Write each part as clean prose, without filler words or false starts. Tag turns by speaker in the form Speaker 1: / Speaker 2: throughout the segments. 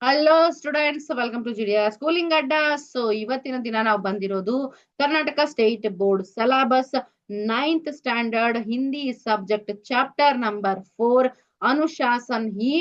Speaker 1: Hello students, welcome to ಜಿಡಿಯಾ schooling ಅಡ್ಡ. So ಇವತ್ತಿನ ದಿನ ನಾವು ಬಂದಿರೋದು Karnataka state board syllabus 9th standard Hindi subject chapter number 4 ಅನುಶಾಸನ್ ಹಿ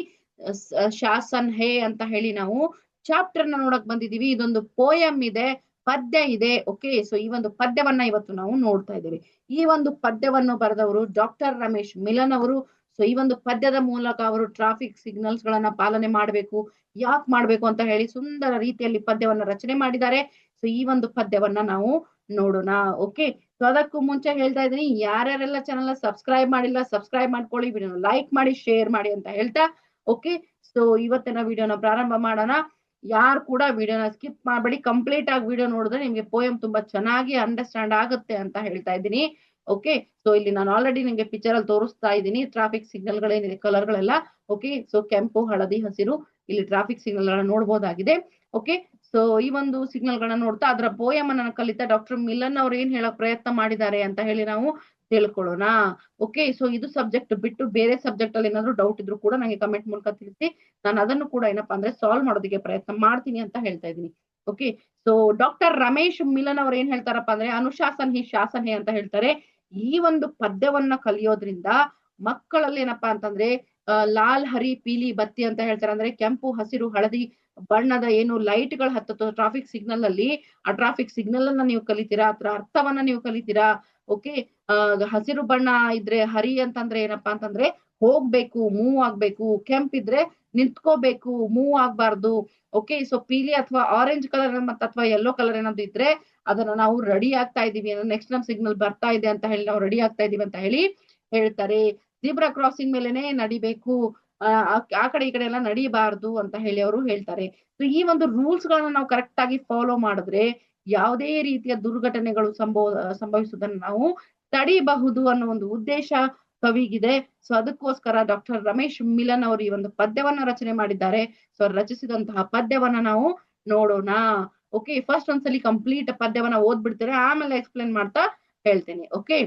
Speaker 1: ಶಾಸನ್ ಹೇ ಅಂತ ಹೇಳಿ ನಾವು ಚಾಪ್ಟರ್ ನ ನೋಡಕ್ ಬಂದಿದೀವಿ. ಇದೊಂದು ಪೋಯಂ ಇದೆ, ಪದ್ಯ ಇದೆ. ಓಕೆ, ಸೊ ಈ ಒಂದು ಪದ್ಯವನ್ನ ಇವತ್ತು ನಾವು ನೋಡ್ತಾ ಇದ್ದೀವಿ. ಈ ಒಂದು ಪದ್ಯವನ್ನು ಬರೆದವರು ಡಾಕ್ಟರ್ ರಮೇಶ್ ಮಿಲನ್ ಅವರು. ಸೊ ಈ ಒಂದು ಪದ್ಯದ ಮೂಲಕ ಅವರು ಟ್ರಾಫಿಕ್ ಸಿಗ್ನಲ್ಸ್ ಗಳನ್ನ ಪಾಲನೆ ಮಾಡಬೇಕು, ಯಾಕೆ ಮಾಡ್ಬೇಕು ಅಂತ ಹೇಳಿ ಸುಂದರ ರೀತಿಯಲ್ಲಿ ಪದ್ಯವನ್ನ ರಚನೆ ಮಾಡಿದ್ದಾರೆ. ಸೊ ಈ ಒಂದು ಪದ್ಯವನ್ನ ನಾವು ನೋಡೋಣ. ಓಕೆ, ಸೊ ಅದಕ್ಕೂ ಮುಂಚೆ ಹೇಳ್ತಾ ಇದ್ದೀನಿ, ಯಾರ್ಯಾರೆಲ್ಲ ಚಾನಲ್ ಸಬ್ಸ್ಕ್ರೈಬ್ ಮಾಡಿಲ್ಲ ಸಬ್ಸ್ಕ್ರೈಬ್ ಮಾಡ್ಕೊಳ್ಳಿ, ವಿಡಿಯೋನ ಲೈಕ್ ಮಾಡಿ ಶೇರ್ ಮಾಡಿ ಅಂತ ಹೇಳ್ತಾ ಓಕೆ, ಸೊ ಇವತ್ತಿನ ವಿಡಿಯೋನ ಪ್ರಾರಂಭ ಮಾಡೋಣ. ಯಾರು ಕೂಡ ವಿಡಿಯೋನ ಸ್ಕಿಪ್ ಮಾಡಬೇಡಿ, ಕಂಪ್ಲೀಟ್ ಆಗಿ ವಿಡಿಯೋ ನೋಡಿದ್ರೆ ನಿಮ್ಗೆ ಪೋಯಂ ತುಂಬಾ ಚೆನ್ನಾಗಿ ಅಂಡರ್ಸ್ಟ್ಯಾಂಡ್ ಆಗುತ್ತೆ ಅಂತ ಹೇಳ್ತಾ ಇದ್ದೀನಿ. ಓಕೆ, ಸೊ ಇಲ್ಲಿ ನಾನು ಆಲ್ರೆಡಿ ನಿಮ್ಗೆ ಪಿಕ್ಚರ್ ಅಲ್ಲಿ ತೋರಿಸ್ತಾ ಇದ್ದೀನಿ ಟ್ರಾಫಿಕ್ ಸಿಗ್ನಲ್ ಗಳೇನಿದೆ, ಕಲರ್ ಗಳೆಲ್ಲ. ಓಕೆ, ಸೊ ಕೆಂಪು, ಹಳದಿ, ಹಸಿರು ಇಲ್ಲಿ ಟ್ರಾಫಿಕ್ ಸಿಗ್ನಲ್ ಗಳನ್ನ ನೋಡಬಹುದಾಗಿದೆ. ಓಕೆ, ಸೊ ಈ ಒಂದು ಸಿಗ್ನಲ್ ಗಳನ್ನ ನೋಡ್ತಾ ಅದರ ಪೋಯಂ ಅನ್ನ ಕಲಿತಾ ಡಾಕ್ಟರ್ ಮಿಲನ್ ಅವ್ರು ಏನ್ ಹೇಳಕ್ ಪ್ರಯತ್ನ ಮಾಡಿದ್ದಾರೆ ಅಂತ ಹೇಳಿ ನಾವು ತಿಳ್ಕೊಳ್ಳೋಣ. ಓಕೆ, ಸೊ ಇದು ಸಬ್ಜೆಕ್ಟ್ ಬಿಟ್ಟು ಬೇರೆ ಸಬ್ಜೆಕ್ಟ್ ಅಲ್ಲಿ ಏನಾದ್ರು ಡೌಟ್ ಇದ್ರು ಕೂಡ ನಂಗೆ ಕಮೆಂಟ್ ಮೂಲಕ ತಿಳಿಸಿ, ನಾನು ಅದನ್ನು ಕೂಡ ಏನಪ್ಪಾ ಅಂದ್ರೆ ಸಾಲ್ವ್ ಮಾಡೋದಕ್ಕೆ ಪ್ರಯತ್ನ ಮಾಡ್ತೀನಿ ಅಂತ ಹೇಳ್ತಾ ಇದ್ದೀನಿ. Okay, so doctor Ramesh Milan ಅವ್ರು ಏನ್ ಹೇಳ್ತಾರಪ್ಪ ಅಂದ್ರೆ ಅನುಶಾಸನ್ ಹಿ ಶಾಸನ್ ಹೇ ಅಂತ ಹೇಳ್ತಾರೆ. ಈ ಒಂದು ಪದ್ಯವನ್ನ ಕಲಿಯೋದ್ರಿಂದ ಮಕ್ಕಳಲ್ಲಿ ಏನಪ್ಪಾ ಅಂತಂದ್ರೆ ಲಾಲ್ ಹರಿ ಪೀಲಿ ಬತ್ತಿ ಅಂತ ಹೇಳ್ತಾರೆ, ಅಂದ್ರೆ ಕೆಂಪು ಹಸಿರು ಹಳದಿ ಬಣ್ಣದ ಏನು ಲೈಟ್ ಗಳು ಹತ್ತೋ ಟ್ರಾಫಿಕ್ ಸಿಗ್ನಲ್ ಅಲ್ಲಿ, ಆ ಟ್ರಾಫಿಕ್ ಸಿಗ್ನಲ್ ಅನ್ನ ನೀವು ಕಲಿತೀರಾ, ಅದರ ಅರ್ಥವನ್ನ ನೀವು ಕಲಿತೀರಾ. ಓಕೆ, ಹಸಿರು ಬಣ್ಣ ಇದ್ರೆ ಹರಿ ಅಂತಂದ್ರೆ ಏನಪ್ಪಾ ಅಂತಂದ್ರೆ ಹೋಗ್ಬೇಕು, ಮೂವ್ ಆಗ್ಬೇಕು, ಕೆಂಪಿದ್ರೆ ನಿಂತ್ಕೋಬೇಕು, ಮೂವ್ ಆಗ್ಬಾರ್ದು. ಓಕೆ, ಸೊ ಪೀಲಿ ಅಥವಾ ಆರೆಂಜ್ ಕಲರ್ ಮತ್ತೆ ಅಥವಾ ಯೆಲ್ಲೋ ಕಲರ್ ಏನಾದ್ರು ಇದ್ರೆ ಅದನ್ನ ನಾವು ರೆಡಿ ಆಗ್ತಾ ಇದೀವಿ, ನೆಕ್ಸ್ಟ್ ನಮ್ ಸಿಗ್ನಲ್ ಬರ್ತಾ ಇದೆ ಅಂತ ಹೇಳಿ ನಾವು ರೆಡಿ ಆಗ್ತಾ ಇದೀವಿ ಅಂತ ಹೇಳಿ ಹೇಳ್ತಾರೆ. ಜಿಬ್ರಾ ಕ್ರಾಸಿಂಗ್ ಮೇಲೆನೆ ನಡಿಬೇಕು, ಆ ಕಡೆ ಈ ಕಡೆ ಎಲ್ಲ ನಡಿಬಾರ್ದು ಅಂತ ಹೇಳಿ ಅವರು ಹೇಳ್ತಾರೆ. ಸೊ ಈ ಒಂದು ರೂಲ್ಸ್ ಗಳನ್ನ ನಾವು ಕರೆಕ್ಟ್ ಆಗಿ ಫಾಲೋ ಮಾಡಿದ್ರೆ ಯಾವುದೇ ರೀತಿಯ ದುರ್ಘಟನೆಗಳು ಸಂಭವಿಸುವುದನ್ನು ನಾವು ತಡಿಬಹುದು ಅನ್ನೋ ಒಂದು ಉದ್ದೇಶ ಕವಿಗಿದೆ. ಸೊ ಅದಕ್ಕೋಸ್ಕರ ಡಾಕ್ಟರ್ ರಮೇಶ್ ಮಿಲನ್ ಅವರು ಈ ಒಂದು ಪದ್ಯವನ್ನ ರಚನೆ ಮಾಡಿದ್ದಾರೆ. ಸೊ ರಚಿಸಿದಂತಹ ಪದ್ಯವನ್ನ ನಾವು ನೋಡೋಣ. ಓಕೆ, ಫಸ್ಟ್ ಒಂದ್ಸಲಿ ಕಂಪ್ಲೀಟ್ ಪದ್ಯವನ್ನ ಓದ್ಬಿಡ್ತಾರೆ, ಆಮೇಲೆ ಎಕ್ಸ್ಪ್ಲೇನ್ ಮಾಡ್ತಾ ಹೇಳ್ತೇನೆ. ಓಕೆ,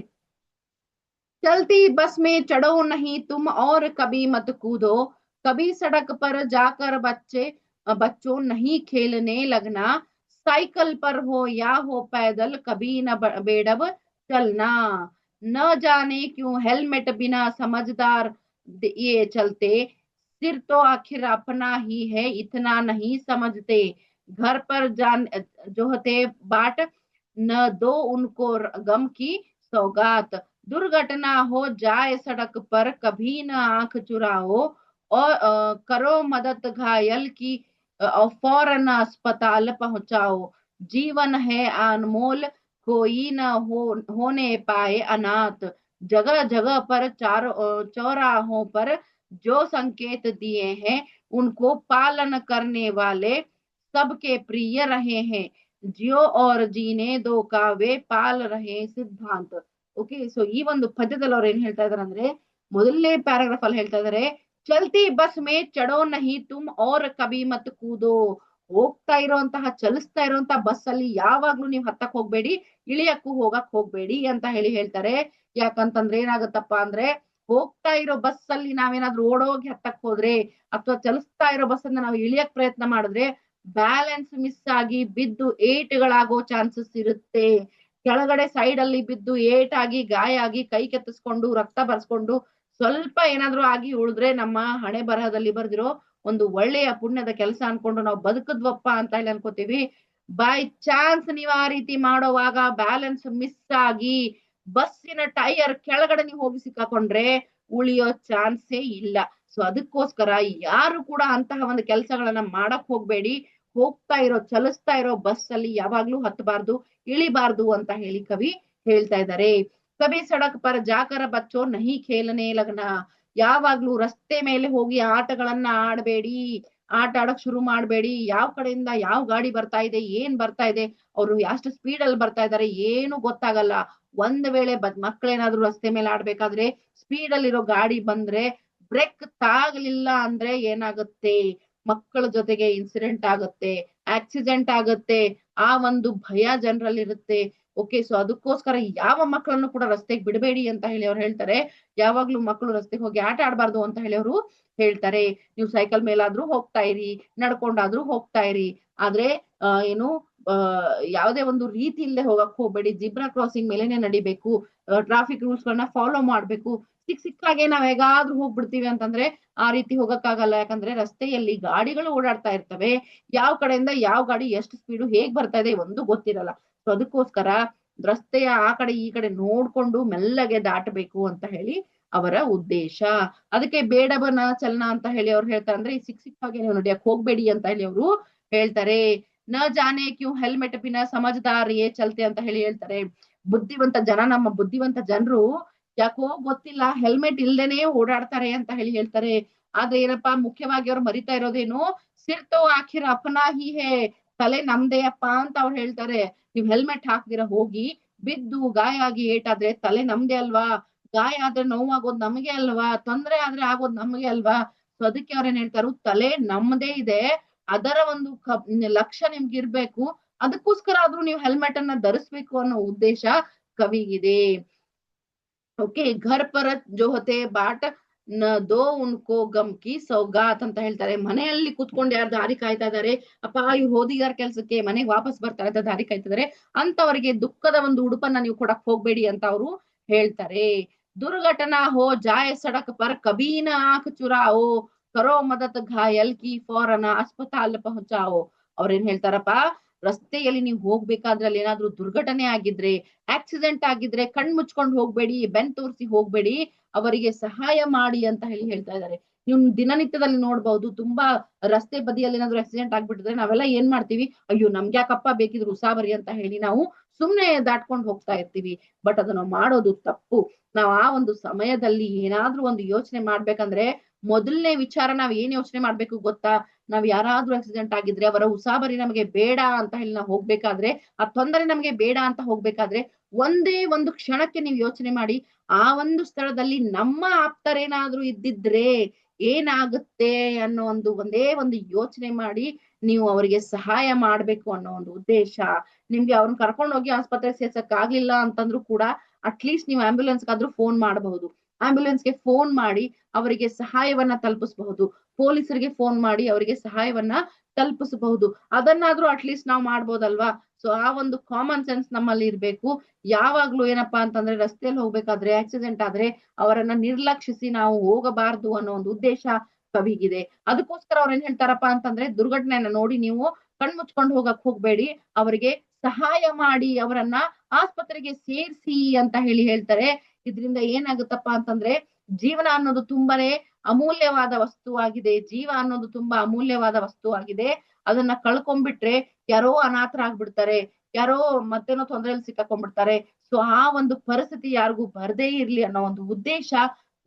Speaker 1: चलती बस में चढ़ो नहीं तुम और कभी मत कूदो, कभी सड़क पर जाकर बच्चों नहीं खेलने लगना, साइकिल पर हो या हो पैदल कभी न बेडब चलना, न जाने क्यों हेलमेट बिना समझदार ये चलते, सिर तो आखिर अपना ही है इतना नहीं समझते, घर पर जान जोहते बाट न दो उनको गम की सौगात, दुर्घटना हो जाए सड़क पर कभी न आंख चुराओ, और करो मदद घायल की और फौरन अस्पताल पहुंचाओ, जीवन है अनमोल कोई न होने पाए अनाथ, जगह जगह पर चौराहों पर जो संकेत दिए हैं उनको पालन करने वाले सबके प्रिय रहे हैं, जियो और जीने दो का वे पाल रहे सिद्धांत. ಓಕೆ, ಸೊ ಈ ಒಂದು ಪದ್ಯದಲ್ಲಿ ಅವ್ರು ಏನ್ ಹೇಳ್ತಾ ಇದಾರೆ ಅಂದ್ರೆ ಮೊದಲನೇ ಪ್ಯಾರಾಗ್ರಾಫ್ ಅಲ್ಲಿ ಹೇಳ್ತಾ ಇದಾರೆ, ಚಲ್ತಿ ಬಸ್ ಮೇ ಚಡೋ ನಹಿ ತುಮ್ ಔರ್ ಕಭಿ ಮತ್ ಕೂದೋ, ಹೋಗ್ತಾ ಇರೋಂತಹ ಚಲಿಸ್ತಾ ಇರೋಂತಹ ಬಸ್ ಅಲ್ಲಿ ಯಾವಾಗ್ಲೂ ನೀವು ಹತ್ತಕ್ ಹೋಗ್ಬೇಡಿ, ಇಳಿಯಕ್ಕೂ ಹೋಗಕ್ ಹೋಗ್ಬೇಡಿ ಅಂತ ಹೇಳಿ ಹೇಳ್ತಾರೆ. ಯಾಕಂತಂದ್ರೆ ಏನಾಗತ್ತಪ್ಪ ಅಂದ್ರೆ ಹೋಗ್ತಾ ಇರೋ ಬಸ್ ಅಲ್ಲಿ ನಾವೇನಾದ್ರೂ ಓಡೋಗಿ ಹತ್ತಕ್ ಹೋದ್ರೆ ಅಥವಾ ಚಲಿಸ್ತಾ ಇರೋ ಬಸ್ ಅನ್ನ ನಾವು ಇಳಿಯಕ್ ಪ್ರಯತ್ನ ಮಾಡಿದ್ರೆ ಬ್ಯಾಲೆನ್ಸ್ ಮಿಸ್ ಆಗಿ ಬಿದ್ದು ಏಟುಗಳಾಗೋ ಚಾನ್ಸಸ್ ಇರುತ್ತೆ. ಕೆಳಗಡೆ ಸೈಡ್ ಅಲ್ಲಿ ಬಿದ್ದು ಏಟಾಗಿ ಗಾಯ ಆಗಿ ಕೈ ಕೆತ್ತಿಸ್ಕೊಂಡು ರಕ್ತ ಬರ್ಸ್ಕೊಂಡು ಸ್ವಲ್ಪ ಏನಾದ್ರೂ ಆಗಿ ಉಳಿದ್ರೆ ನಮ್ಮ ಹಣೆ ಬರಹದಲ್ಲಿ ಬರ್ದಿರೋ ಒಂದು ಒಳ್ಳೆಯ ಪುಣ್ಯದ ಕೆಲಸ ಅನ್ಕೊಂಡು ನಾವು ಬದುಕದ್ವಪ್ಪ ಅಂತ ಹೇಳಿ ಅನ್ಕೋತೀವಿ. ಬೈ ಚಾನ್ಸ್ ನೀವು ಆ ರೀತಿ ಮಾಡೋವಾಗ ಬ್ಯಾಲೆನ್ಸ್ ಮಿಸ್ ಆಗಿ ಬಸ್ಸಿನ ಟೈರ್ ಕೆಳಗಡೆ ನೀವು ಹೋಗಿ ಸಿಕ್ಕಾಕೊಂಡ್ರೆ ಉಳಿಯೋ ಚಾನ್ಸೇ ಇಲ್ಲ. ಸೊ ಅದಕ್ಕೋಸ್ಕರ ಯಾರು ಕೂಡ ಅಂತಹ ಒಂದು ಕೆಲಸಗಳನ್ನ ಮಾಡಕ್ ಹೋಗ್ಬೇಡಿ. ಹೋಗ್ತಾ ಇರೋ ಚಲಿಸ್ತಾ ಇರೋ ಬಸ್ ಅಲ್ಲಿ ಯಾವಾಗ್ಲೂ ಹತ್ತಬಾರ್ದು, ಇಳಿಬಾರ್ದು ಅಂತ ಹೇಳಿ ಕವಿ ಹೇಳ್ತಾ ಇದ್ದಾರೆ. ಕವಿ ಸಡಕ್ ಪರ ಜಾಕರ ಬಚ್ಚೋ ನಹಿ ಖೇಲನೆ ಲಗ್ನ, ಯಾವಾಗ್ಲೂ ರಸ್ತೆ ಮೇಲೆ ಹೋಗಿ ಆಟಗಳನ್ನ ಆಡಬೇಡಿ, ಆಟ ಆಡಕ್ ಶುರು ಮಾಡ್ಬೇಡಿ. ಯಾವ ಕಡೆಯಿಂದ ಯಾವ ಗಾಡಿ ಬರ್ತಾ ಇದೆ, ಏನ್ ಬರ್ತಾ ಇದೆ, ಅವ್ರು ಎಷ್ಟು ಸ್ಪೀಡ್ ಅಲ್ಲಿ ಬರ್ತಾ ಇದಾರೆ ಏನು ಗೊತ್ತಾಗಲ್ಲ. ಒಂದ್ ವೇಳೆ ಮಕ್ಳೇನಾದ್ರು ರಸ್ತೆ ಮೇಲೆ ಆಡ್ಬೇಕಾದ್ರೆ ಸ್ಪೀಡ್ ಅಲ್ಲಿರೋ ಗಾಡಿ ಬಂದ್ರೆ ಬ್ರೇಕ್ ತಾಗ್ಲಿಲ್ಲ ಅಂದ್ರೆ ಏನಾಗುತ್ತೆ, ಮಕ್ಕಳ ಜೊತೆಗೆ ಇನ್ಸಿಡೆಂಟ್ ಆಗುತ್ತೆ, ಆಕ್ಸಿಡೆಂಟ್ ಆಗುತ್ತೆ, ಆ ಒಂದು ಭಯ ಜನರಲ್ಲಿ ಇರುತ್ತೆ. ಓಕೆ, ಸೊ ಅದಕ್ಕೋಸ್ಕರ ಯಾವ ಮಕ್ಕಳನ್ನು ಕೂಡ ರಸ್ತೆಗೆ ಬಿಡಬೇಡಿ ಅಂತ ಹೇಳಿ ಅವ್ರು ಹೇಳ್ತಾರೆ. ಯಾವಾಗ್ಲೂ ಮಕ್ಕಳು ರಸ್ತೆಗೆ ಹೋಗಿ ಆಟ ಆಡಬಾರ್ದು ಅಂತ ಹೇಳಿ ಅವರು ಹೇಳ್ತಾರೆ. ನೀವು ಸೈಕಲ್ ಮೇಲಾದ್ರೂ ಹೋಗ್ತಾ ಇರಿ, ನಡ್ಕೊಂಡಾದ್ರೂ ಹೋಗ್ತಾ ಇರಿ, ಆದ್ರೆ ಏನು ಯಾವುದೇ ಒಂದು ರೀತಿ ಇಲ್ಲದೆ ಹೋಗಕ್ ಹೋಗ್ಬೇಡಿ. ಜಿಬ್ರಾ ಕ್ರಾಸಿಂಗ್ ಮೇಲೆನೆ ನಡಿಬೇಕು, ಟ್ರಾಫಿಕ್ ರೂಲ್ಸ್ ಗಳನ್ನ ಫಾಲೋ ಮಾಡ್ಬೇಕು. ಸಿಕ್ಕಾಗೆ ನಾವ್ ಹೇಗಾದ್ರೂ ಹೋಗ್ಬಿಡ್ತೀವಿ ಅಂತಂದ್ರೆ ಆ ರೀತಿ ಹೋಗಕ್ಕಾಗಲ್ಲ. ಯಾಕಂದ್ರೆ ರಸ್ತೆಯಲ್ಲಿ ಗಾಡಿಗಳು ಓಡಾಡ್ತಾ ಇರ್ತವೆ, ಯಾವ ಕಡೆಯಿಂದ ಯಾವ ಗಾಡಿ ಎಷ್ಟು ಸ್ಪೀಡು ಹೇಗ್ ಬರ್ತಾ ಇದೆ ಒಂದು ಗೊತ್ತಿರಲ್ಲ. ಸೊ ಅದಕ್ಕೋಸ್ಕರ ರಸ್ತೆಯ ಆ ಕಡೆ ಈ ಕಡೆ ನೋಡ್ಕೊಂಡು ಮೆಲ್ಲಗೆ ದಾಟಬೇಕು ಅಂತ ಹೇಳಿ ಅವರ ಉದ್ದೇಶ. ಅದಕ್ಕೆ ಬೇಡಬನ ಚಲನ ಅಂತ ಹೇಳಿ ಅವ್ರು ಹೇಳ್ತಾರೆ. ಅಂದ್ರೆ ಈ ಸಿಕ್ಕಾಗೆ ನೀವು ನಡಿಯಕ್ ಹೋಗ್ಬೇಡಿ ಅಂತ ಹೇಳಿ ಅವರು ಹೇಳ್ತಾರೆ. ನ ಜಾನೆ ಕ್ಯೂ ಹೆಲ್ಮೆಟ್ ಬಿನ ಸಮಜ್ದಾರ್ ಯೇ ಚಲ್ತೆ ಅಂತ ಹೇಳಿ ಹೇಳ್ತಾರೆ. ಬುದ್ಧಿವಂತ ಜನ, ನಮ್ಮ ಬುದ್ಧಿವಂತ ಜನರು ಯಾಕೋ ಗೊತ್ತಿಲ್ಲ ಹೆಲ್ಮೆಟ್ ಇಲ್ದೇನೆ ಓಡಾಡ್ತಾರೆ ಅಂತ ಹೇಳಿ ಹೇಳ್ತಾರೆ. ಆದ್ರೆ ಏನಪ್ಪಾ ಮುಖ್ಯವಾಗಿ ಅವ್ರು ಮರಿತಾ ಇರೋದೇನು, ಸಿರ್ತೋ ಆಖಿರ್ ಅಪನಾ ಹಿ ಹೇ, ತಲೆ ನಮ್ದೇ ಅಪ್ಪ ಅಂತ ಅವ್ರು ಹೇಳ್ತಾರೆ. ನೀವ್ ಹೆಲ್ಮೆಟ್ ಹಾಕ್ದಿರ ಹೋಗಿ ಬಿದ್ದು ಗಾಯ ಆಗಿ ಏಟಾದ್ರೆ ತಲೆ ನಮ್ದೇ ಅಲ್ವಾ, ಗಾಯ ಆದ್ರೆ ನೋವಾಗೋದ್ ನಮಗೆ ಅಲ್ವಾ, ತೊಂದ್ರೆ ಆದ್ರೆ ಆಗೋದ್ ನಮಗೆ ಅಲ್ವಾ. ಸೊ ಅದಕ್ಕೆ ಅವ್ರೇನ್ ಹೇಳ್ತಾರು, ತಲೆ ನಮ್ದೇ ಇದೆ, ಅದರ ಒಂದು ಲಕ್ಷ್ಯ ನಿಮ್ಗೆ ಇರ್ಬೇಕು, ಅದಕ್ಕೋಸ್ಕರ ಆದ್ರೂ ನೀವು ಹೆಲ್ಮೆಟ್ ಅನ್ನ ಧರಿಸ್ಬೇಕು ಅನ್ನೋ ಉದ್ದೇಶ ಕವಿಗಿದೆ. ಓಕೆ, ಘರ್ ಪರತ್ ಜೋ ಹತೆ ಬಾಟ್ ನ ದೋ ಉನ್ಕೋ ಗಮ್ ಕಿ ಸೌಗಾತ್ ಅಂತ ಹೇಳ್ತಾರೆ. ಮನೆಯಲ್ಲಿ ಕುತ್ಕೊಂಡು ಯಾರು ದಾರಿ ಕಾಯ್ತಾ ಇದಾರೆ, ಅಪ್ಪ ಇವ್ರು ಹೋದಿದಾರ ಕೆಲ್ಸಕ್ಕೆ ಮನೆಗೆ ವಾಪಸ್ ಬರ್ತಾರೆ ಅಂತ ದಾರಿ ಕಾಯ್ತಿದಾರೆ ಅಂತವರಿಗೆ ದುಃಖದ ಒಂದು ಉಡುಪನ್ನ ನೀವು ಕೊಡಕ್ ಹೋಗ್ಬೇಡಿ ಅಂತ ಅವರು ಹೇಳ್ತಾರೆ. ದುರ್ಘಟನಾ ಹೋ ಜಾಯ್ ಸಡಕ್ ಪರ್ ಕಬೀ ನ ಆಂಖ್ ಚುರಾओ, ಕರೋ ಮದತ್ ಘಾಯಲ್ ಕಿ ಫೌರನ್ ಅಸ್ಪತಾಲ್ ಪಹುಂಚಾओ. ಅವ್ರೇನ್ ಹೇಳ್ತಾರಪ್ಪ, ರಸ್ತೆಯಲ್ಲಿ ನೀವು ಹೋಗ್ಬೇಕಾದ್ರೆ ಅಲ್ಲಿ ಏನಾದ್ರೂ ದುರ್ಘಟನೆ ಆಗಿದ್ರೆ, ಆಕ್ಸಿಡೆಂಟ್ ಆಗಿದ್ರೆ ಕಣ್ ಮುಚ್ಕೊಂಡು ಹೋಗ್ಬೇಡಿ, ಬೆನ್ ತೋರಿಸಿ ಹೋಗ್ಬೇಡಿ, ಅವರಿಗೆ ಸಹಾಯ ಮಾಡಿ ಅಂತ ಹೇಳಿ ಹೇಳ್ತಾ ಇದ್ದಾರೆ. ನೀವು ದಿನನಿತ್ಯದಲ್ಲಿ ನೋಡ್ಬಹುದು, ತುಂಬಾ ರಸ್ತೆ ಬದಿಯಲ್ಲಿ ಏನಾದ್ರು ಆಕ್ಸಿಡೆಂಟ್ ಆಗ್ಬಿಟ್ಟಿದ್ರೆ ನಾವೆಲ್ಲ ಏನ್ ಮಾಡ್ತೀವಿ, ಅಯ್ಯೋ ನಮ್ಗೆ ಯಾಕಪ್ಪ ಬೇಕಿದ್ರು ಉಸಾಬರಿ ಅಂತ ಹೇಳಿ ನಾವು ಸುಮ್ನೆ ದಾಟ್ಕೊಂಡು ಹೋಗ್ತಾ ಇರ್ತೀವಿ. ಬಟ್ ಅದನ್ನ ಮಾಡೋದು ತಪ್ಪು. ನಾವ್ ಆ ಒಂದು ಸಮಯದಲ್ಲಿ ಏನಾದ್ರೂ ಒಂದು ಯೋಚನೆ ಮಾಡ್ಬೇಕಂದ್ರೆ ಮೊದಲನೇ ವಿಚಾರ ನಾವ್ ಏನ್ ಯೋಚನೆ ಮಾಡ್ಬೇಕು ಗೊತ್ತಾ, ನಾವ್ ಯಾರಾದ್ರೂ ಆಕ್ಸಿಡೆಂಟ್ ಆಗಿದ್ರೆ ಅವರ ಉಸಾಬರಿ ನಮಗೆ ಬೇಡ ಅಂತ ಹೇಳಿ ನಾವು ಹೋಗ್ಬೇಕಾದ್ರೆ, ಆ ತೊಂದರೆ ನಮಗೆ ಬೇಡ ಅಂತ ಹೋಗ್ಬೇಕಾದ್ರೆ ಒಂದೇ ಒಂದು ಕ್ಷಣಕ್ಕೆ ನೀವು ಯೋಚನೆ ಮಾಡಿ, ಆ ಒಂದು ಸ್ಥಳದಲ್ಲಿ ನಮ್ಮ ಆಪ್ತರೇನಾದ್ರೂ ಇದ್ದಿದ್ರೆ ಏನಾಗುತ್ತೆ ಅನ್ನೋ ಒಂದೇ ಒಂದು ಯೋಚನೆ ಮಾಡಿ ನೀವು ಅವರಿಗೆ ಸಹಾಯ ಮಾಡ್ಬೇಕು ಅನ್ನೋ ಒಂದು ಉದ್ದೇಶ. ನಿಮ್ಗೆ ಅವ್ರನ್ನ ಕರ್ಕೊಂಡು ಹೋಗಿ ಆಸ್ಪತ್ರೆಗೆ ಸೇರ್ಸಕ್ ಆಗ್ಲಿಲ್ಲ ಅಂತಂದ್ರೂ ಕೂಡ ಅಟ್ಲೀಸ್ಟ್ ನೀವು ಆಂಬ್ಯುಲೆನ್ಸ್ಗಾದ್ರೂ ಫೋನ್ ಮಾಡಬಹುದು. ಆಂಬ್ಯುಲೆನ್ಸ್ಗೆ ಫೋನ್ ಮಾಡಿ ಅವರಿಗೆ ಸಹಾಯವನ್ನ ತಲುಪಿಸಬಹುದು. ಪೊಲೀಸರಿಗೆ ಫೋನ್ ಮಾಡಿ ಅವರಿಗೆ ಸಹಾಯವನ್ನ ತಲುಪಿಸಬಹುದು. ಅದನ್ನಾದ್ರೂ ಅಟ್ಲೀಸ್ಟ್ ನಾವು ಮಾಡ್ಬೋದಲ್ವಾ. ಸೊ ಆ ಒಂದು ಕಾಮನ್ ಸೆನ್ಸ್ ನಮ್ಮಲ್ಲಿ ಇರ್ಬೇಕು. ಯಾವಾಗ್ಲೂ ಏನಪ್ಪಾ ಅಂತಂದ್ರೆ ರಸ್ತೆಯಲ್ಲಿ ಹೋಗ್ಬೇಕಾದ್ರೆ ಆಕ್ಸಿಡೆಂಟ್ ಆದ್ರೆ ಅವರನ್ನ ನಿರ್ಲಕ್ಷಿಸಿ ನಾವು ಹೋಗಬಾರ್ದು ಅನ್ನೋ ಒಂದು ಉದ್ದೇಶ ಕವಿಗಿದೆ. ಅದಕ್ಕೋಸ್ಕರ ಅವ್ರ ಏನ್ ಹೇಳ್ತಾರಪ್ಪ ಅಂತಂದ್ರೆ, ದುರ್ಘಟನೆಯನ್ನ ನೋಡಿ ನೀವು ಕಣ್ಮುಚ್ಕೊಂಡು ಹೋಗಕ್ ಹೋಗ್ಬೇಡಿ, ಅವರಿಗೆ ಸಹಾಯ ಮಾಡಿ ಅವರನ್ನ ಆಸ್ಪತ್ರೆಗೆ ಸೇರಿಸಿ ಅಂತ ಹೇಳಿ ಹೇಳ್ತಾರೆ. ಇದರಿಂದ ಏನಾಗುತ್ತಪ್ಪ ಅಂತಂದ್ರೆ, ಜೀವನ ಅನ್ನೋದು ತುಂಬಾನೇ ಅಮೂಲ್ಯವಾದ ವಸ್ತುವಾಗಿದೆ. ಜೀವ ಅನ್ನೋದು ತುಂಬಾ ಅಮೂಲ್ಯವಾದ ವಸ್ತುವಾಗಿದೆ. ಅದನ್ನ ಕಳ್ಕೊಂಡ್ಬಿಟ್ರೆ ಯಾರೋ ಅನಾಥರಾಗ್ಬಿಡ್ತಾರೆ, ಯಾರೋ ಮತ್ತೇನೋ ತೊಂದರೆಯಲ್ಲಿ ಸಿಕ್ಕಾಕೊಂಡ್ಬಿಡ್ತಾರೆ. ಸೊ ಆ ಒಂದು ಪರಿಸ್ಥಿತಿ ಯಾರಿಗೂ ಬರ್ದೇ ಇರ್ಲಿ ಅನ್ನೋ ಒಂದು ಉದ್ದೇಶ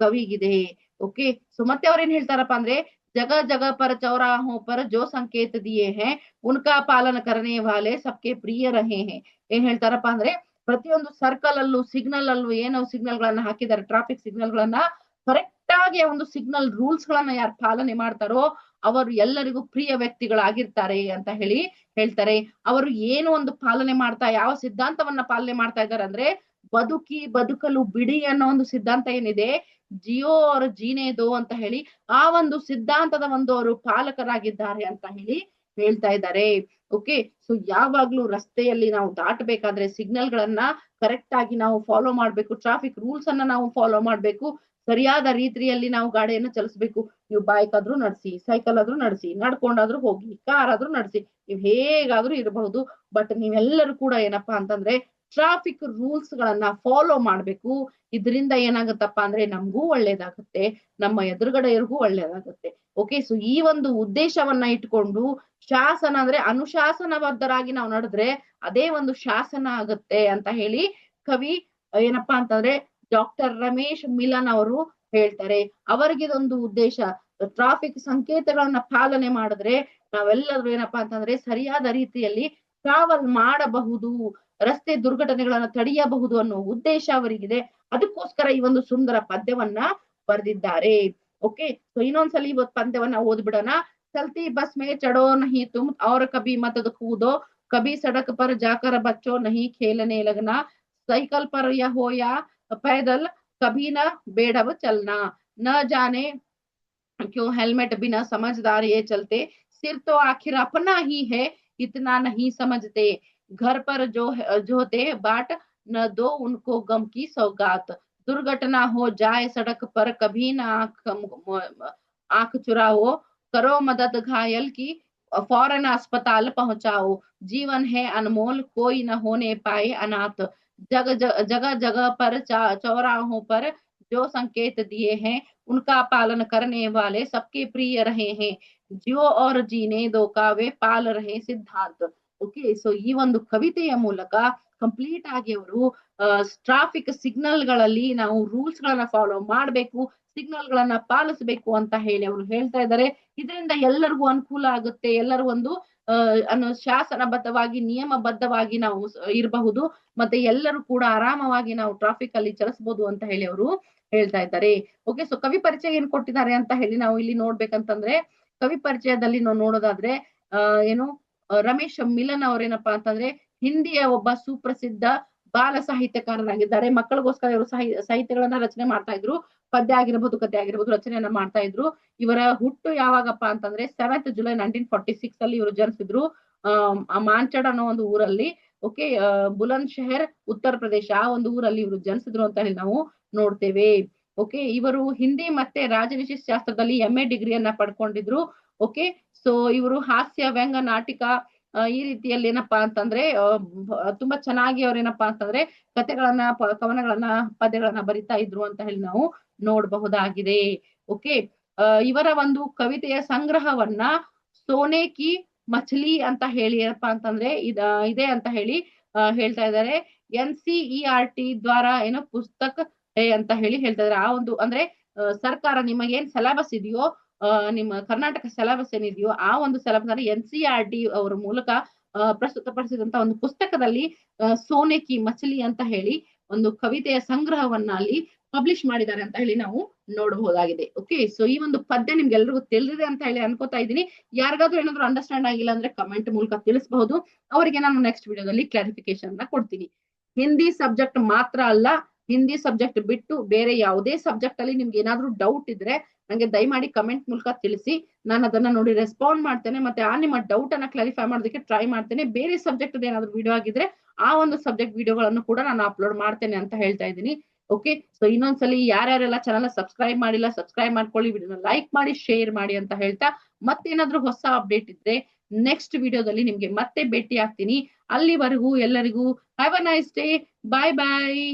Speaker 1: ಕವಿಗಿದೆ. ಓಕೆ, ಸೊ ಮತ್ತೆ ಅವ್ರೇನ್ ಹೇಳ್ತಾರಪ್ಪ ಅಂದ್ರೆ, ಜಗ ಜಗ ಪರ ಚೌರಾಹೋ ಪರ ಜೋ ಸಂಕೇತ ದಿಯೇ ಹೇ ಉನ್ಕಾ ಪಾಲನ ಕರನೆ ವಾಲೆ ಸಬ್ಕೆ ಪ್ರಿಯ ರಹೇ ಹೇ. ಏನ್ ಹೇಳ್ತಾರಪ್ಪ ಅಂದ್ರೆ, ಪ್ರತಿಯೊಂದು ಸರ್ಕಲ್ ಅಲ್ಲೂ ಸಿಗ್ನಲ್ ಅಲ್ಲೂ ಏನೋ ಸಿಗ್ನಲ್ ಗಳನ್ನ ಹಾಕಿದ್ದಾರೆ, ಟ್ರಾಫಿಕ್ ಸಿಗ್ನಲ್ ಗಳನ್ನ ಕರೆಕ್ಟ್ ಆಗಿ ಒಂದು ಸಿಗ್ನಲ್ ರೂಲ್ಸ್ ಗಳನ್ನ ಯಾರು ಪಾಲನೆ ಮಾಡ್ತಾರೋ ಅವರು ಎಲ್ಲರಿಗೂ ಪ್ರಿಯ ವ್ಯಕ್ತಿಗಳಾಗಿರ್ತಾರೆ ಅಂತ ಹೇಳಿ ಹೇಳ್ತಾರೆ. ಅವರು ಏನು ಒಂದು ಪಾಲನೆ ಮಾಡ್ತಾ, ಯಾವ ಸಿದ್ಧಾಂತವನ್ನ ಪಾಲನೆ ಮಾಡ್ತಾ ಇದ್ದಾರೆ ಅಂದ್ರೆ, ಬದುಕಲು ಬಿಡಿ ಅನ್ನೋ ಒಂದು ಸಿದ್ಧಾಂತ ಏನಿದೆ, ಜಿಯೋ ಅವರು ಜೀನೇದೋ ಅಂತ ಹೇಳಿ ಆ ಒಂದು ಸಿದ್ಧಾಂತದ ಒಂದು ಅವರು ಪಾಲಕರಾಗಿದ್ದಾರೆ ಅಂತ ಹೇಳಿ ಹೇಳ್ತಾ ಇದ್ದಾರೆ. ಓಕೆ, ಸೊ ಯಾವಾಗ್ಲೂ ರಸ್ತೆಯಲ್ಲಿ ನಾವು ದಾಟಬೇಕಾದ್ರೆ ಸಿಗ್ನಲ್ ಗಳನ್ನ ಕರೆಕ್ಟ್ ಆಗಿ ನಾವು ಫಾಲೋ ಮಾಡ್ಬೇಕು, ಟ್ರಾಫಿಕ್ ರೂಲ್ಸ್ ಅನ್ನ ನಾವು ಫಾಲೋ ಮಾಡ್ಬೇಕು, ಸರಿಯಾದ ರೀತಿಯಲ್ಲಿ ನಾವು ಗಾಡಿಯನ್ನು ಚಲಿಸ್ಬೇಕು. ನೀವು ಬೈಕ್ ಆದ್ರೂ ನಡೆಸಿ, ಸೈಕಲ್ ಆದ್ರೂ ನಡೆಸಿ, ನಡ್ಕೊಂಡಾದ್ರೂ ಹೋಗಿ, ಕಾರ್ ಆದ್ರೂ ನಡೆಸಿ, ನೀವ್ ಹೇಗಾದ್ರೂ ಇರಬಹುದು. ಬಟ್ ನೀವೆಲ್ಲರೂ ಕೂಡ ಏನಪ್ಪಾ ಅಂತಂದ್ರೆ ಟ್ರಾಫಿಕ್ ರೂಲ್ಸ್ ಗಳನ್ನ ಫಾಲೋ ಮಾಡ್ಬೇಕು. ಇದರಿಂದ ಏನಾಗುತ್ತಪ್ಪ ಅಂದ್ರೆ ನಮಗೂ ಒಳ್ಳೇದಾಗುತ್ತೆ, ನಮ್ಮ ಎದುರುಗಡೆಯವ್ರಿಗೂ ಒಳ್ಳೇದಾಗುತ್ತೆ. ಓಕೆ, ಸೊ ಈ ಒಂದು ಉದ್ದೇಶವನ್ನ ಇಟ್ಕೊಂಡು ಶಾಸನ ಅಂದ್ರೆ ಅನುಶಾಸನಬದ್ಧರಾಗಿ ನಾವು ನಡೆದ್ರೆ ಅದೇ ಒಂದು ಶಾಸನ ಆಗುತ್ತೆ ಅಂತ ಹೇಳಿ ಕವಿ ಏನಪ್ಪಾ ಅಂತಂದ್ರೆ ಡಾಕ್ಟರ್ ರಮೇಶ್ ಮಿಲನ್ ಅವರು ಹೇಳ್ತಾರೆ. ಅವರಿಗಿದೊಂದು ಉದ್ದೇಶ, ಟ್ರಾಫಿಕ್ ಸಂಕೇತಗಳನ್ನ ಪಾಲನೆ ಮಾಡಿದ್ರೆ ನಾವೆಲ್ಲರೂ ಏನಪ್ಪಾ ಅಂತಂದ್ರೆ ಸರಿಯಾದ ರೀತಿಯಲ್ಲಿ ಟ್ರಾವೆಲ್ ಮಾಡಬಹುದು, ರಸ್ತೆ ದುರ್ಘಟನೆಗಳನ್ನ ತಡೆಯಬಹುದು ಅನ್ನೋ ಉದ್ದೇಶ ಅವರಿಗಿದೆ. ಅದಕ್ಕೋಸ್ಕರ ಈ ಒಂದು ಸುಂದರ ಪದ್ಯವನ್ನ ಬರೆದಿದ್ದಾರೆ. ಓಕೆ, ಸೊ ಇನ್ನೊಂದ್ಸಲಿ ಇವತ್ತು ಪದ್ಯವನ್ನ ಓದ್ಬಿಡೋಣ. चलती बस में चढ़ो नहीं तुम और कभी मत कूदो, कभी सड़क पर जाकर बच्चों नहीं खेलने लगना, साइकिल पर या हो या पैदल, कभी ना बेढब चलना, न जाने क्यों हेलमेट बिना समझदार ये चलते, सिर तो आखिर अपना ही है इतना नहीं समझते, घर पर जो दे बाट न दो उनको गम की सौगात, दुर्घटना हो जाए सड़क पर कभी ना आंख चुराओ, करो मदद घायल की फौरन अस्पताल पहुंचाओ, जीवन है अनमोल कोई न होने पाए अनाथ, जगह जगह पर चौराहों पर जो संकेत दिए हैं उनका पालन करने वाले सबके प्रिय रहे हैं, जियो और जीने दो का वे पाल रहे ಸಿದ್ಧಾಂತ. ಓಕೆ, ಸೊ ಈ ಒಂದು ಕವಿತೆಯ ಮೂಲಕ ಕಂಪ್ಲೀಟ್ ಆಗಿ ಅವರು ಟ್ರಾಫಿಕ್ ಸಿಗ್ನಲ್ ಗಳಲ್ಲಿ ನಾವು ರೂಲ್ಸ್ ಗಳನ್ನ ಫಾಲೋ ಮಾಡಬೇಕು, ಸಿಗ್ನಲ್ ಗಳನ್ನ ಪಾಲಿಸಬೇಕು ಅಂತ ಹೇಳಿ ಅವರು ಹೇಳ್ತಾ ಇದ್ದಾರೆ. ಇದರಿಂದ ಎಲ್ಲರಿಗೂ ಅನುಕೂಲ ಆಗುತ್ತೆ, ಎಲ್ಲರೂ ಒಂದು ಶಾಸನಬದ್ಧವಾಗಿ ನಿಯಮಬದ್ಧವಾಗಿ ನಾವು ಇರಬಹುದು, ಮತ್ತೆ ಎಲ್ಲರೂ ಕೂಡ ಆರಾಮವಾಗಿ ನಾವು ಟ್ರಾಫಿಕ್ ಅಲ್ಲಿ ಚಲಿಸಬಹುದು ಅಂತ ಹೇಳಿ ಅವರು ಹೇಳ್ತಾ ಇದ್ದಾರೆ. ಓಕೆ, ಸೊ ಕವಿ ಪರಿಚಯ ಏನ್ ಕೊಟ್ಟಿದ್ದಾರೆ ಅಂತ ಹೇಳಿ ನಾವು ಇಲ್ಲಿ ನೋಡ್ಬೇಕಂತಂದ್ರೆ, ಕವಿ ಪರಿಚಯದಲ್ಲಿ ನಾವು ನೋಡೋದಾದ್ರೆ ಏನು ರಮೇಶ್ ಮಿಲನ್ ಅವ್ರೇನಪ್ಪಾ ಅಂತಂದ್ರೆ ಹಿಂದಿಯ ಒಬ್ಬ ಸುಪ್ರಸಿದ್ಧ ಬಾಲ ಸಾಹಿತ್ಯಕಾರರಾಗಿದ್ದಾರೆ. ಮಕ್ಕಳಿಗೋಸ್ಕರ ಇವರು ಸಾಹಿತ್ಯಗಳನ್ನ ರಚನೆ ಮಾಡ್ತಾ ಇದ್ರು, ಪದ್ಯ ಆಗಿರ್ಬೋದು ಕಥೆ ಆಗಿರ್ಬೋದು ರಚನೆಯನ್ನ ಮಾಡ್ತಾ ಇದ್ರು. ಇವರ ಹುಟ್ಟು ಯಾವಾಗಪ್ಪ ಅಂತಂದ್ರೆ 7th ಜುಲೈ 1946 ಅಲ್ಲಿ ಇವರು ಜನಿಸಿದ್ರು. ಮಾಂಚಡ್ ಅನ್ನೋ ಒಂದು ಊರಲ್ಲಿ. ಓಕೆ, ಬುಲಂದ್ ಶಹರ್ ಉತ್ತರ ಪ್ರದೇಶ ಆ ಒಂದು ಊರಲ್ಲಿ ಇವರು ಜನಿಸಿದ್ರು ಅಂತ ಹೇಳಿ ನಾವು ನೋಡ್ತೇವೆ. ಓಕೆ, ಇವರು ಹಿಂದಿ ಮತ್ತೆ ರಾಜನೀತಿ ಶಾಸ್ತ್ರದಲ್ಲಿ MA ಡಿಗ್ರಿಯನ್ನ ಪಡ್ಕೊಂಡಿದ್ರು. ಓಕೆ, ಸೊ ಇವರು ಹಾಸ್ಯ, ವ್ಯಂಗ್ಯ, ನಾಟಕ ಈ ರೀತಿಯಲ್ಲಿ ಏನಪ್ಪಾ ಅಂತಂದ್ರೆ ತುಂಬಾ ಚೆನ್ನಾಗಿ ಅವ್ರೇನಪ್ಪಾ ಅಂತಂದ್ರೆ ಕಥೆಗಳನ್ನ, ಕವನಗಳನ್ನ, ಪದ್ಯಗಳನ್ನ ಬರಿತಾ ಇದ್ರು ಅಂತ ಹೇಳಿ ನಾವು ನೋಡಬಹುದಾಗಿದೆ. ಓಕೆ, ಇವರ ಒಂದು ಕವಿತೆಯ ಸಂಗ್ರಹವನ್ನ ಸೋನೆ ಕಿ ಮಛಲಿ ಅಂತ ಹೇಳಿ ಏನಪ್ಪಾ ಅಂತಂದ್ರೆ ಇದೆ ಅಂತ ಹೇಳಿ ಹೇಳ್ತಾ ಇದ್ದಾರೆ. NCERT ದ್ವಾರ ಏನೋ ಪುಸ್ತಕ ಅಂತ ಹೇಳಿ ಹೇಳ್ತಾ ಇದ್ದಾರೆ. ಆ ಒಂದು ಅಂದ್ರೆ ಸರ್ಕಾರ ನಿಮಗೇನ್ ಸಿಲೆಬಸ್ ಇದೆಯೋ, ನಿಮ್ಮ ಕರ್ನಾಟಕ ಸಿಲೆಬಸ್ ಏನಿದೆಯೋ ಆ ಒಂದು ಸಿಲೆಬಸ್ ಅಲ್ಲಿ NCERT ಅವರ ಮೂಲಕ ಪ್ರಸ್ತುತಪಡಿಸಿದಂತ ಒಂದು ಪುಸ್ತಕದಲ್ಲಿ ಸೋನೆ ಕಿ ಮಛಲಿ ಅಂತ ಹೇಳಿ ಒಂದು ಕವಿತೆಯ ಸಂಗ್ರಹವನ್ನ ಅಲ್ಲಿ ಪಬ್ಲಿಷ್ ಮಾಡಿದ್ದಾರೆ ಅಂತ ಹೇಳಿ ನಾವು ನೋಡಬಹುದಾಗಿದೆ. ಓಕೆ, ಸೊ ಈ ಒಂದು ಪದ್ಯ ನಿಮ್ಗೆಲ್ರಿಗೂ ತಿಳಿದಿದೆ ಅಂತ ಹೇಳಿ ಅನ್ಕೋತಾ ಇದ್ದೀನಿ. ಯಾರಿಗಾದ್ರೂ ಏನಾದ್ರು ಅಂಡರ್ಸ್ಟ್ಯಾಂಡ್ ಆಗಿಲ್ಲ ಅಂದ್ರೆ ಕಮೆಂಟ್ ಮೂಲಕ ತಿಳಿಸಬಹುದು, ಅವರಿಗೆ ನಾನು ನೆಕ್ಸ್ಟ್ ವಿಡಿಯೋದಲ್ಲಿ ಕ್ಲಾರಿಫಿಕೇಶನ್ ಕೊಡ್ತೀನಿ. ಹಿಂದಿ ಸಬ್ಜೆಕ್ಟ್ ಮಾತ್ರ ಅಲ್ಲ, ಹಿಂದಿ ಸಬ್ಜೆಕ್ಟ್ ಬಿಟ್ಟು ಬೇರೆ ಯಾವುದೇ ಸಬ್ಜೆಕ್ಟ್ ಅಲ್ಲಿ ನಿಮ್ಗೆ ಏನಾದ್ರೂ ಡೌಟ್ ಇದ್ರೆ ನಂಗೆ ದಯಮಾಡಿ ಕಮೆಂಟ್ ಮೂಲಕ ತಿಳಿಸಿ, ನಾನು ಅದನ್ನ ನೋಡಿ ರೆಸ್ಪಾಂಡ್ ಮಾಡ್ತೇನೆ, ಮತ್ತೆ ಆ ನಿಮ್ಮ ಡೌಟ್ ಅನ್ನ ಕ್ಲಾರಿಫೈ ಮಾಡೋದಕ್ಕೆ ಟ್ರೈ ಮಾಡ್ತೇನೆ. ಬೇರೆ ಸಬ್ಜೆಕ್ಟ್ ಏನಾದ್ರು ವಿಡಿಯೋ ಆಗಿದ್ರೆ ಆ ಒಂದು ಸಬ್ಜೆಕ್ಟ್ ವಿಡಿಯೋಗಳನ್ನು ಕೂಡ ನಾನು ಅಪ್ಲೋಡ್ ಮಾಡ್ತೇನೆ ಅಂತ ಹೇಳ್ತಾ ಇದ್ದೀನಿ. ಓಕೆ, ಸೊ ಇನ್ನೊಂದ್ಸಲಿ ಯಾರ್ಯಾರೆಲ್ಲ ಚಾನಲ್ ಸಬ್ಸ್ಕ್ರೈಬ್ ಮಾಡಿಲ್ಲ ಸಬ್ಸ್ಕ್ರೈಬ್ ಮಾಡ್ಕೊಳ್ಳಿ, ವಿಡಿಯೋನ ಲೈಕ್ ಮಾಡಿ, ಶೇರ್ ಮಾಡಿ ಅಂತ ಹೇಳ್ತಾ, ಮತ್ತೇನಾದ್ರೂ ಹೊಸ ಅಪ್ಡೇಟ್ ಇದ್ರೆ ನೆಕ್ಸ್ಟ್ ವಿಡಿಯೋದಲ್ಲಿ ನಿಮ್ಗೆ ಮತ್ತೆ ಭೇಟಿ ಆಗ್ತೀನಿ. ಅಲ್ಲಿವರೆಗೂ ಎಲ್ಲರಿಗೂ have a nice day, bye bye.